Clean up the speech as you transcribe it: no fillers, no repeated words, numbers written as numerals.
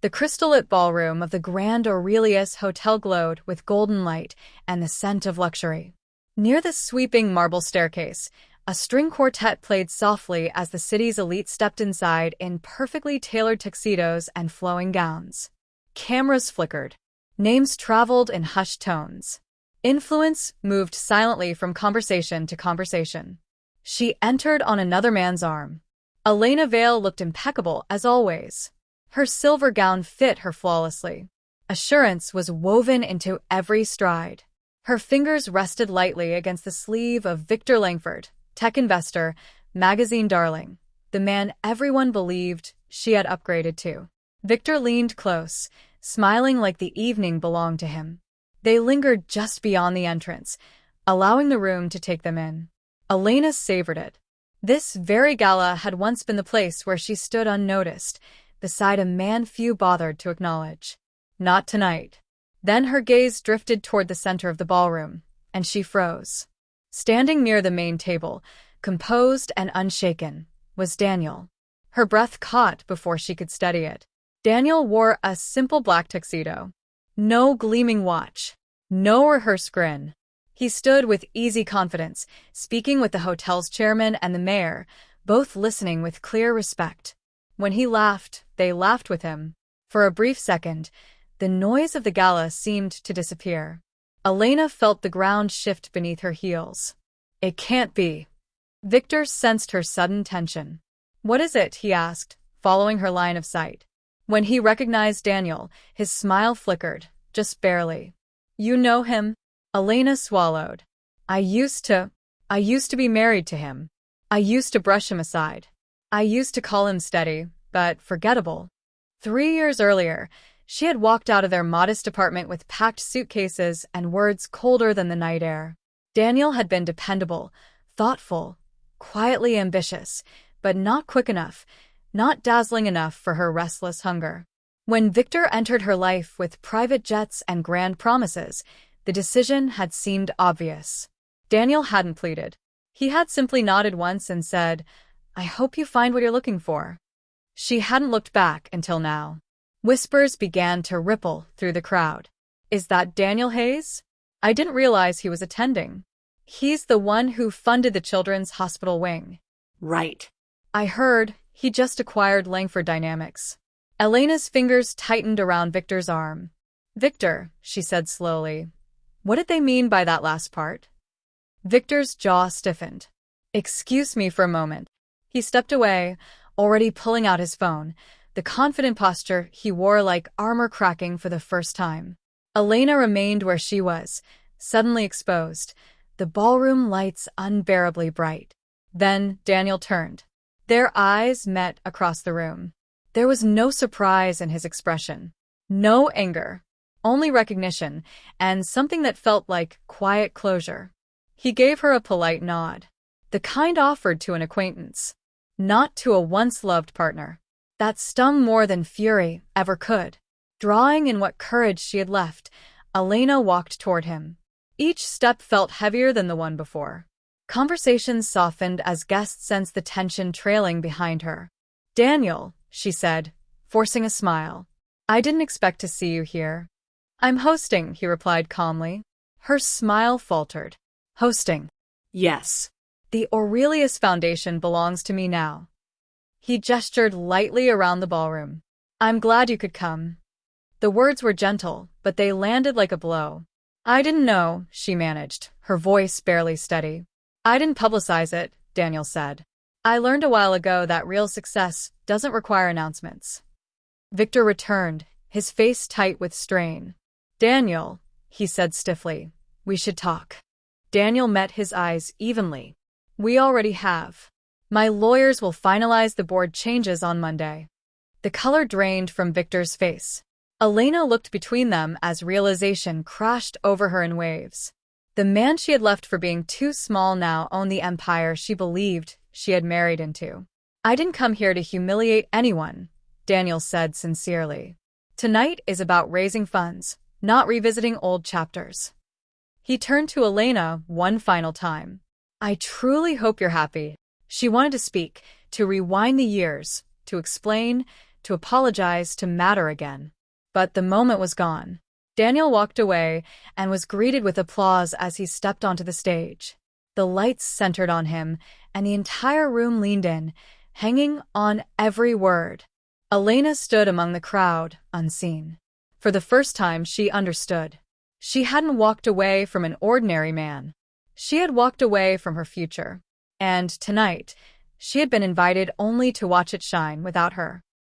The crystal-lit ballroom of the Grand Aurelius Hotel glowed with golden light and the scent of luxury. Near the sweeping marble staircase, a string quartet played softly as the city's elite stepped inside in perfectly tailored tuxedos and flowing gowns. Cameras flickered. Names traveled in hushed tones. Influence moved silently from conversation to conversation. She entered on another man's arm. Elena Vale looked impeccable as always. Her silver gown fit her flawlessly. Assurance was woven into every stride. Her fingers rested lightly against the sleeve of Victor Langford, tech investor, magazine darling, the man everyone believed she had upgraded to. Victor leaned close, smiling like the evening belonged to him. They lingered just beyond the entrance, allowing the room to take them in. Elena savored it. This very gala had once been the place where she stood unnoticed, beside a man few bothered to acknowledge. Not tonight. Then her gaze drifted toward the center of the ballroom, and she froze. Standing near the main table, composed and unshaken, was Daniel. Her breath caught before she could steady it. Daniel wore a simple black tuxedo. No gleaming watch. No rehearsed grin. He stood with easy confidence, speaking with the hotel's chairman and the mayor, both listening with clear respect. When he laughed, they laughed with him. For a brief second, the noise of the gala seemed to disappear. Elena felt the ground shift beneath her heels. It can't be. Victor sensed her sudden tension. What is it? He asked, following her line of sight. When he recognized Daniel, his smile flickered, just barely. You know him? Elena swallowed. I used to be married to him. I used to brush him aside. I used to call him steady, but forgettable. 3 years earlier, she had walked out of their modest apartment with packed suitcases and words colder than the night air. Daniel had been dependable, thoughtful, quietly ambitious, but not quick enough, not dazzling enough for her restless hunger. When Victor entered her life with private jets and grand promises, the decision had seemed obvious. Daniel hadn't pleaded. He had simply nodded once and said, I hope you find what you're looking for. She hadn't looked back until now. Whispers began to ripple through the crowd. Is that Daniel Hayes? I didn't realize he was attending. He's the one who funded the children's hospital wing. Right. I heard he just acquired Langford Dynamics. Elena's fingers tightened around Victor's arm. Victor, she said slowly. What did they mean by that last part? Victor's jaw stiffened. Excuse me for a moment. He stepped away, already pulling out his phone, the confident posture he wore like armor cracking for the first time. Elena remained where she was, suddenly exposed, the ballroom lights unbearably bright. Then Daniel turned. Their eyes met across the room. There was no surprise in his expression, no anger, only recognition, and something that felt like quiet closure. He gave her a polite nod, the kind offered to an acquaintance, not to a once-loved partner. That stung more than fury ever could. Drawing in what courage she had left, Elena walked toward him. Each step felt heavier than the one before. Conversations softened as guests sensed the tension trailing behind her. Daniel, she said, forcing a smile. I didn't expect to see you here. I'm hosting, he replied calmly. Her smile faltered. Hosting. Yes. The Aurelius Foundation belongs to me now. He gestured lightly around the ballroom. I'm glad you could come. The words were gentle, but they landed like a blow. I didn't know, she managed, her voice barely steady. I didn't publicize it, Daniel said. I learned a while ago that real success doesn't require announcements. Victor returned, his face tight with strain. Daniel, he said stiffly, we should talk. Daniel met his eyes evenly. We already have. My lawyers will finalize the board changes on Monday. The color drained from Victor's face. Elena looked between them as realization crashed over her in waves. The man she had left for being too small now owned the empire she believed she had married into. I didn't come here to humiliate anyone, Daniel said sincerely. Tonight is about raising funds, not revisiting old chapters. He turned to Elena one final time. I truly hope you're happy. She wanted to speak, to rewind the years, to explain, to apologize, to matter again. But the moment was gone. Daniel walked away and was greeted with applause as he stepped onto the stage. The lights centered on him, and the entire room leaned in, hanging on every word. Elena stood among the crowd, unseen. For the first time, she understood. She hadn't walked away from an ordinary man. She had walked away from her future. And tonight, she had been invited only to watch it shine without her.